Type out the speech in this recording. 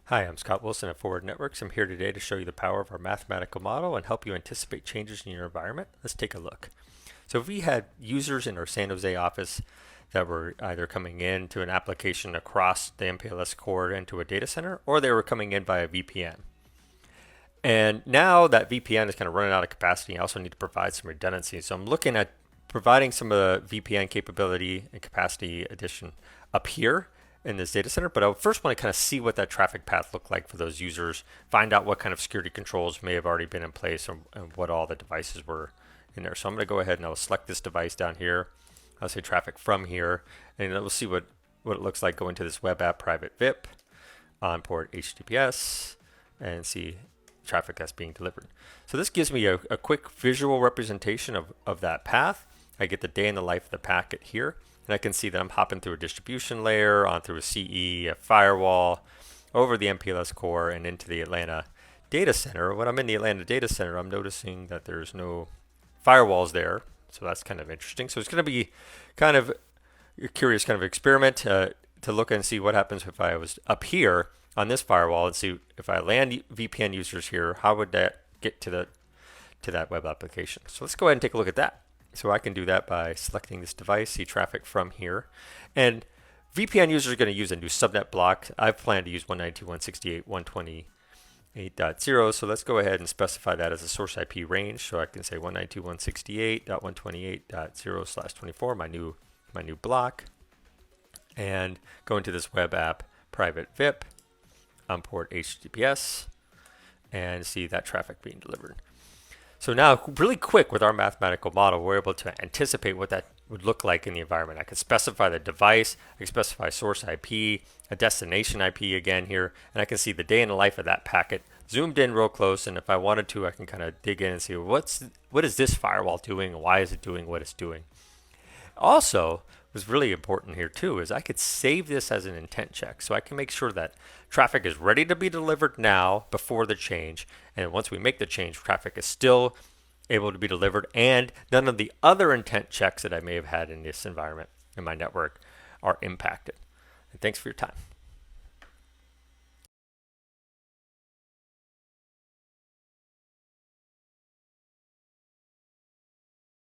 Hi, I'm Scott Wilson at Forward Networks. I'm here today to show you the power of our mathematical model and help you anticipate changes in your environment. Let's take a look. So if we had users in our San Jose office that were either coming in to an application across the MPLS core into a data center, or they were coming in via VPN. And now that VPN is kind of running out of capacity, I also need to provide some redundancy. So I'm looking at providing some of the VPN capability and capacity addition up here in this data center, but I first want to kind of see what that traffic path looked like for those users, find out what kind of security controls may have already been in place and what all the devices were in there. So I'm going to go ahead and I'll select this device down here. I'll say traffic from here, and we'll see what it looks like going to this web app private VIP on port HTTPS and see traffic that's being delivered. So this gives me a quick visual representation of that path. I get the day in the life of the packet here. And I can see that I'm hopping through a distribution layer, on through a CE, a firewall, over the MPLS core, and into the Atlanta data center. When I'm in the Atlanta data center, I'm noticing that there's no firewalls there. So that's kind of interesting. So it's going to be kind of a curious kind of experiment to look and see what happens if I was up here on this firewall and see if I land VPN users here, how would that get to that web application. So let's go ahead and take a look at that. So I can do that by selecting this device, see traffic from here. And VPN users are going to use a new subnet block. I've planned to use 192.168.128.0. So let's go ahead and specify that as a source IP range. So I can say 192.168.128.0/24, my new block. And go into this web app private VIP on port HTTPS and see that traffic being delivered. So now, really quick with our mathematical model, we're able to anticipate what that would look like in the environment. I could specify the device, I can specify source IP, a destination IP again here, and I can see the day in the life of that packet zoomed in real close. And if I wanted to, I can kind of dig in and see what is this firewall doing and why is it doing what it's doing. Also, what's really important here too is I could save this as an intent check. So I can make sure that traffic is ready to be delivered now before the change. And once we make the change, traffic is still able to be delivered and none of the other intent checks that I may have had in this environment in my network are impacted. And thanks for your time.